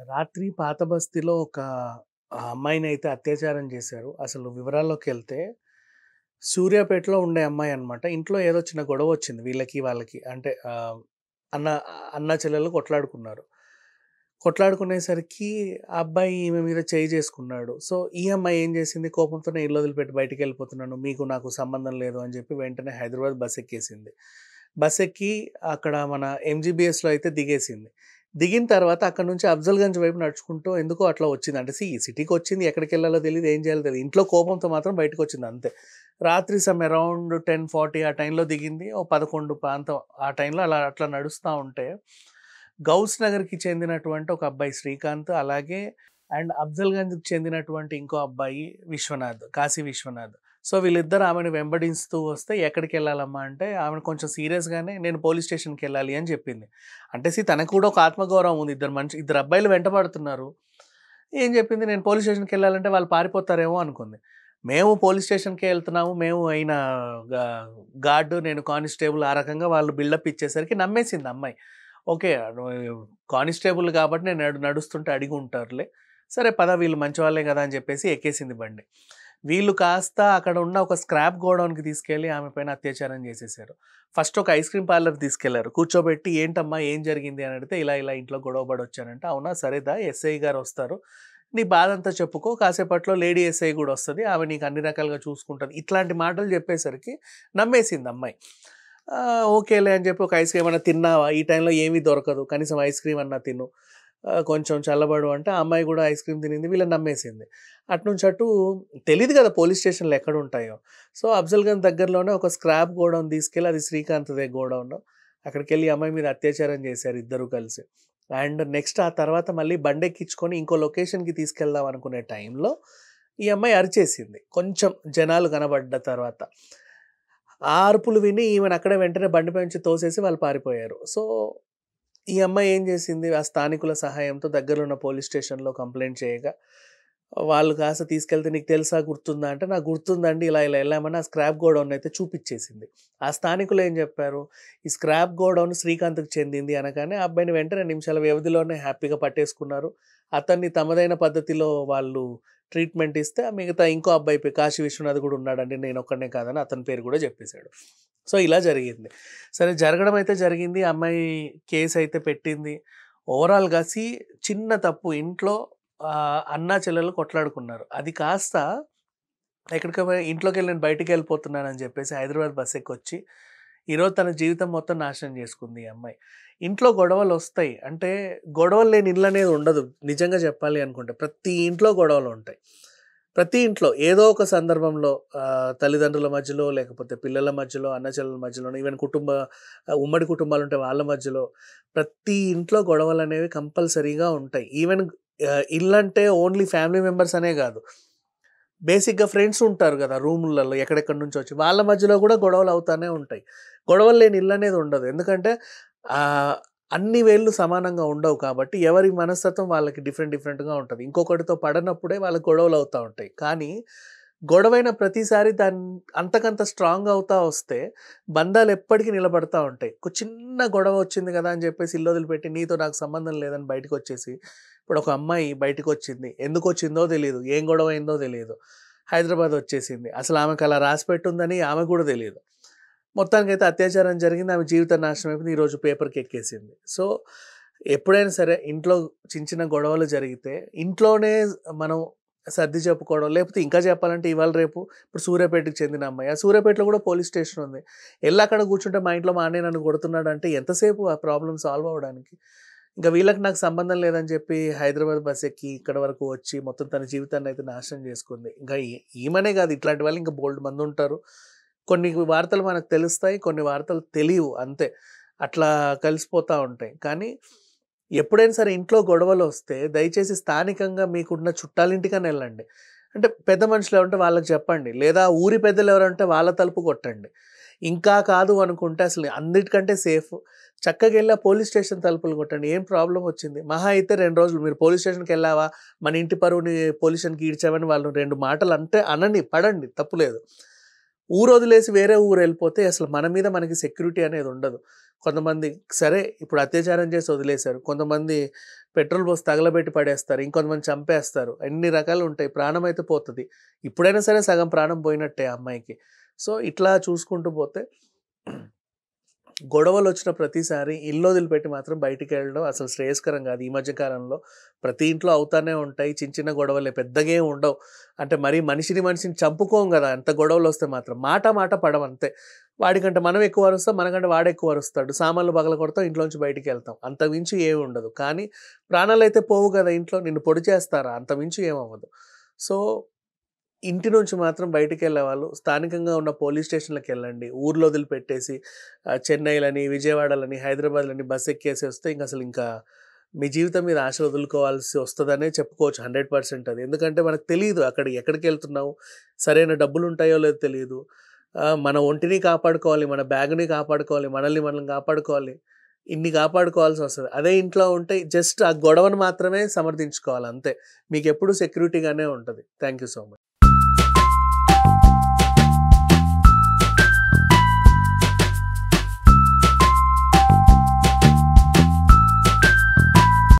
రాత్రి పాత బస్తీలో ఒక అమ్మాయినైతే అత్యాచారం చేశారు. అసలు వివరాల్లోకెళ్తే సూర్యాపేటలో ఉండే అమ్మాయి అన్నమాట. ఇంట్లో ఏదో చిన్న గొడవొచ్చింది వీళ్ళకి, వాళ్ళకి. అంటే అన్న అన్నా చెల్లెలు కొట్లాడుకున్నారు. కొట్లాడుకునేసరికి ఆ అబ్బాయి ఈమె మీద చేయి చేసుకున్నాడు. సో, ఈ అమ్మాయి ఏం చేసింది కోపంతోనే ఇల్లు వదిలిపెట్టి బయటికెళ్ళిపోతున్నాను. మీకు నాకు సంబంధం లేదు అని చెప్పి వెంటనే హైదరాబాద్ బస్సెక్కేసింది. బస్సెక్కి అక్కడ మన ఎంజీబీఎస్‌లో అయితే దిగేసింది. దిగిన తర్వాత అక్కడి నుంచి అఫ్జల్‌గంజ్ వైపు నడుచుకుంటూ ఎందుకో అట్లా వచ్చింది. అంటే సిటీకొచ్చింది. ఎక్కడికెళ్ళాలో తెలీదు. ఏం చేయాలో తెలీదు. ఇంట్లో కోపంతో మాత్రం బయటకొచ్చింది అంతే. రాత్రి అరౌండ్ 10:40 ఆ టైంలో దిగింది. ఓ 11 ప్రాంతం ఆ టైంలో అట్లా నడుస్తా ఉంటే గౌస్ నగర్‌కి చెందినటువంటి ఒక అబ్బాయి శ్రీకాంత్, అలాగే అఫ్జల్‌గంజ్‌కి చెందినటువంటి ఇంకో అబ్బాయి విశ్వనాథ్, కాశీ విశ్వనాథ్. సో, వీళ్ళిద్దరు ఆమెను వెంబడిస్తూ వస్తే ఎక్కడికెళ్ళాలమ్మా అంటే ఆమెను కొంచెం సీరియస్‌గానే నేను పోలీస్ స్టేషన్‌కెళ్ళాలి అని చెప్పింది. అంటే తనకు కూడా ఒక ఆత్మగౌరవం ఉంది. ఇద్దరు అబ్బాయిలు వెంటపడుతున్నారు. ఏం చెప్పింది నేను పోలీస్ స్టేషన్‌కెళ్ళాలంటే వాళ్ళు పారిపోతారేమో అనుకుంది. మేము పోలీస్ స్టేషన్‌కే ఎళ్తున్నాము. మేము అయిన గా గార్డ్, నేను కానిస్టేబుల్ ఆ రకంగా వాళ్ళు బిల్డప్ ఇచ్చేసరికి నమ్మేసింది అమ్మాయి. ఓకే. కానిస్టేబుల్ కాబట్టి నేను నడుస్తుంటే అడిగుంటారులే. సరే పద వీళ్ళు మంచివాళ్ళే గదా! అని చెప్పేసి ఎక్కేసింది బండి. వీళ్ళు కాస్త అక్కడ ఉన్న ఒక స్క్రాప్ గోడౌన్‌కి తీసుకెళ్ళి ఆమె పైన అత్యాచారం చేసేసారు. ఫస్ట్ ఒక ఐస్ క్రీమ్ పార్లర్‌కి తీసుకెళ్లారు. కూర్చోబెట్టి ఏంటమ్మా ఏం జరిగింది అని అడిగితే ఇలా ఇంట్లో గొడవ పడొచ్చానంటే, అవునా సరే దా ఎస్ఐ గారు వస్తారు. నీ బాధంతా చెప్పుకో. కాసేపట్లో లేడీ ఎస్ఐ గూడా వస్తది. ఆమె నీకు అన్ని రకాలుగా చూసుకుంటది. ఇట్లాంటి మాటలు చెప్పేసరికి నమ్మేసింది అమ్మాయి. ఓకేలే అని చెప్పి ఒక ఐస్ క్రీమ్ ఏమన్నా తిన్నావా? ఈ టైంలో ఏమీ దొరకదు. కనీసం ఐస్ క్రీమ్ అన్నా తిను. కొంచెం చల్లబడు అంటే ఆ అమ్మాయి గూడా ఐస్ క్రీమ్ తినింది. వీళ్ళని నమ్మేసింది. అటునుంచి అటు తెలీదు గదా! పోలీస్ స్టేషన్‌లు ఎక్కడుంటాయో. సో, అఫ్జల్‌గంజ్ దగ్గరలోనే ఒక స్క్రాప్ గోడౌన్ తీసుకెళ్ళి అది శ్రీకాంత్‌దే గోడౌను. అక్కడికెళ్ళి ఈ అమ్మాయి మీద అత్యాచారం చేశారు ఇద్దరు కలిసి. నెక్స్ట్ ఆ తర్వాత మళ్ళీ బండెక్కించుకొని ఇంకో లొకేషన్‌కి తీసుకెళ్దాం అనుకునే టైంలో ఈ అమ్మాయి అరిచేసింది. కొంచెం జనాలు కనబడ్డ తర్వాత. ఆ అరుపులు విని ఈమెను అక్కడే వెంటనే బండిపై నుంచి తోసేసి వాళ్ళు పారిపోయారు. సో, ఈ అమ్మాయి ఏం చేసింది, ఆ స్థానికుల సహాయంతో దగ్గరలో ఉన్న పోలీస్ స్టేషన్‌లో కంప్లెయింట్ చేయగా, వాళ్ళు కాస్త తీసుకెళ్తే నీకు తెలుసా, గుర్తుందా అంటే, నాకు గుర్తుందండి ఇలా ఎళ్ళామని ఆ స్క్రాప్ గోడౌన్ అయితే చూపిచ్చేసింది. ఆ స్థానికులు ఏం చెప్పారు, ఈ స్క్రాప్ గోడౌన్ శ్రీకాంత్‌కి చెందింది అనగానే, ఆ అబ్బాయిని వెంటనే నిమిషాల వ్యవధిలోనే హ్యాపీగా పట్టేసుకున్నారు. అతన్ని తమదైన పద్ధతిలో వాళ్ళు ట్రీట్మెంట్ ఇస్తే, ఆ మిగతా ఇంకో అబ్బాయి కాశీ విశ్వనాథ్ కూడా ఉన్నాడండి. నేనొక్కడినే కాదని అతని పేరు కూడా చెప్పేసాడు. సో, ఇలా జరిగింది. సరే జరగడం అయితే జరిగింది. ఆ అమ్మాయి కేసయితే పెట్టింది. ఓవరాల్‌గా చిన్న తప్పు ఇంట్లో అన్నా, చెల్లెలు కొట్లాడుకున్నారు. అది కాస్త ఇంట్లోకెళ్ళి నేను బయటికెళ్ళిపోతున్నానని జెప్పేసి హైదరాబాద్ బస్సెక్కొచ్చి, ఈరోజు తన జీవితం మొత్తం నాశనం జేసుకుంది ఈ అమ్మాయి. ఇంట్లో గొడవలొస్తాయి. అంటే గొడవలు లేని ఇల్లనేది ఉండదు. నిజంగా చెప్పాలి అనుకుంటే. ప్రతి ఇంట్లో గొడవలుంటాయి. ప్రతి ఇంట్లో ఏదో ఒక సందర్భంలో తల్లిదండ్రుల మధ్యలో, లేకపోతే పిల్లల మధ్యలో, అన్న-చెల్లెల మధ్యలోనో, ఈవెన్ ఉమ్మడి కుటుంబాలుంటే వాళ్ళ మధ్యలో, ప్రతి ఇంట్లో గొడవలనేవి కంపల్సరీగా ఉంటాయి. ఈవెన్ ఇల్లంటే ఓన్లీ ఫ్యామిలీ మెంబర్స్ అనే గాదు. బేసిక్‌గా ఫ్రెండ్స్ ఉంటారు గదా! రూములలో ఎక్కడెక్కడి నుంచో వచ్చి. వాళ్ళ మధ్యలో గూడా గొడవలు అవుతానే ఉంటాయి. గొడవలు లేని ఇల్లనేది ఉండదు. ఎందుకంటే ఆహ్, అన్ని వేళ్ళు సమానంగా ఉండవు కాబట్టి ఎవరి మనస్తత్వం వాళ్ళకి డిఫరెంట్‌గా ఉంటది. ఇంకొకడితో పడనప్పుడే వాళ్ళకి గొడవలు అవుతా ఉంటాయి. కానీ గొడవైన ప్రతిసారి అంతకంత స్ట్రాంగ్ అవుతా వస్తే బంధాలు ఎప్పటికి నిలబడతా ఉంటాయి. ఒక చిన్న గొడవ వచ్చింది గదా! అని జెప్పేసి ఇల్లు వదిలిపెట్టి నీతో నాకు సంబంధం లేదని బయటకొచ్చేసి ఇప్పుడు ఒక అమ్మాయి బయటికొచ్చింది. ఎందుకొచ్చిందో తెలీదు. ఏం గొడవయిందో తెలీదు. హైదరాబాద్ వచ్చేసింది. అసలు ఆమెకు అలా రాసిపెట్టుందని ఆమెకు గూడా తెలీదు. మొత్తానికైతే అత్యాచారం జరిగింది. ఆమె జీవితం నాశనం అయిపోయింది. ఈరోజు పేపర్‌కి ఎక్కేసింది. సో, ఎప్పుడైనా సరే ఇంట్లో చిన్న గొడవలు జరిగితే ఇంట్లోనే మనం సర్ది చెప్పుకోవడం. లేకపోతే ఇంకా చెప్పాలంటే ఇవాళ రేపు ఇప్పుడు సూర్యాపేటకి చెందిన అమ్మాయి. ఆ సూర్యాపేటలో కూడా పోలీస్ స్టేషన్ ఉంది. ఎళ్లి అక్కడ కూర్చుంటే మా ఇంట్లో మా అన్నయ్య నన్ను కొడుతున్నాడంటే ఎంతసేపు ఆ ప్రాబ్లమ్ సాల్వ్ అవ్వడానికి? ఇంకా వీళ్ళకి నాకు సంబంధం లేదని చెప్పి హైదరాబాద్ బస్ ఎక్కి ఇక్కడి వరకు వచ్చి మొత్తం తన జీవితాన్నయితే నాశనం చేసుకుంది. ఇంకా ఈమెనే కాదు ఇట్లాంటి వాళ్ళు ఇంకా బోలెడు మందుంటారు. కొన్ని వార్తలు మనకు తెలుస్తాయి. కొన్ని వార్తలు తెలీవు అంతే. అట్లా కలిసిపోతా ఉంటాయి. కానీ ఎప్పుడైనా సరే ఇంట్లో గొడవలొస్తే దయచేసి స్థానికంగా మీకున్న చుట్టాలింటికన్నా ఎళ్ళండి. అంటే పెద్ద మనుషులు ఎవరుంటే వాళ్ళకి చెప్పండి. లేదా ఊరి పెద్దలు ఎవరంటే వాళ్ళ తలుపు కొట్టండి. ఇంకా కాదు అనుకుంటే అసలు అన్నిటికంటే సేఫ్ చక్కగెళ్ళి ఆ పోలీస్ స్టేషన్ తలుపులు కొట్టండి. ఏం ప్రాబ్లమ్ వచ్చింది? మహా అయితే 2 రోజులు మీరు పోలీస్ స్టేషన్‌కెళ్ళావా? మన ఇంటి పరువుని పోలీస్ స్టేషన్‌కి ఈడ్చావని వాళ్ళు 2 మాటలు అంటే అనని, పడండి తప్పులేదు. ఊరొదిలేసి వేరే ఊరెళ్ళిపోతే అసలు మన మీద మనకి సెక్యూరిటీ అనేది ఉండదు. కొంతమంది సరే ఇప్పుడు అత్యాచారం చేసి వదిలేశారు. కొంతమంది పెట్రోల్ పోసి తగలబెట్టి పడేస్తారు. ఇంకొంతమంది చంపేస్తారు. అన్ని రకాలు ఉంటాయి. ప్రాణం అయితే పోతది. ఇప్పుడైనా సరే సగం ప్రాణం పోయినట్టే ఆ అమ్మాయికి. సో, ఇట్లా చూసుకుంటూ పోతే గొడవలొచ్చిన ప్రతిసారి ఇల్లొదిలిపెట్టి మాత్రం బయటికెళ్ళడం అసలు శ్రేయస్కరం గాదు. ఈ మధ్య కాలంలో ప్రతి ఇంట్లో అవుతానే ఉంటాయి. చిన్న చిన్న గొడవలే పెద్దగేం ఉండవు. అంటే మరీ మనిషిని చంపుకోం గదా! అంత గొడవలొస్తే మాత్రం. మాట మాట పడవంతే. వాడికంటే మనం ఎక్కువ అరుస్తాం. మనకంటే వాడెక్కువ అరుస్తాడు. సామాన్లు పగలగొడతాం. ఇంట్లోంచి బయటికెళ్తాం. అంతకు మించి ఏమి ఉండదు. కానీ ప్రాణాలైతే పోవు గదా ఇంట్లో. నిన్ను పొడి చేస్తారా? అంతకు మించి ఏమవ్వదు. సో, ఇంటి నుంచి మాత్రం బయటికెళ్ళేవాళ్ళు స్థానికంగా ఉన్న పోలీస్ స్టేషన్‌లకెళ్ళండి. ఊర్లో వదిలిపెట్టేసి చెన్నైలని, విజయవాడలని, హైదరాబాద్‌లని బస్ ఎక్కేసేస్తే ఇంక మీ జీవితం మీద ఆశ వదులుకోవాల్సి వస్తదనే చెప్పుకోవచ్చు 100% అది. ఎందుకంటే మనకు తెలీదు అక్కడ ఎక్కడికెళ్తున్నాం, సరైన డబ్బులుంటాయో లేదో తెలీదు. మన ఒంటిని కాపాడుకోవాలి, మన బ్యాగ్‌ని కాపాడుకోవాలి, మనల్ని మనం కాపాడుకోవాలి. ఇన్ని కాపాడుకోవాల్సొస్తది. అదే ఇంట్లో ఉంటే జస్ట్ ఆ గొడవను మాత్రమే సమర్థించుకోవాలి అంతే. మీకెప్పుడు సెక్యూరిటీగానే ఉంటది. Thank you so much.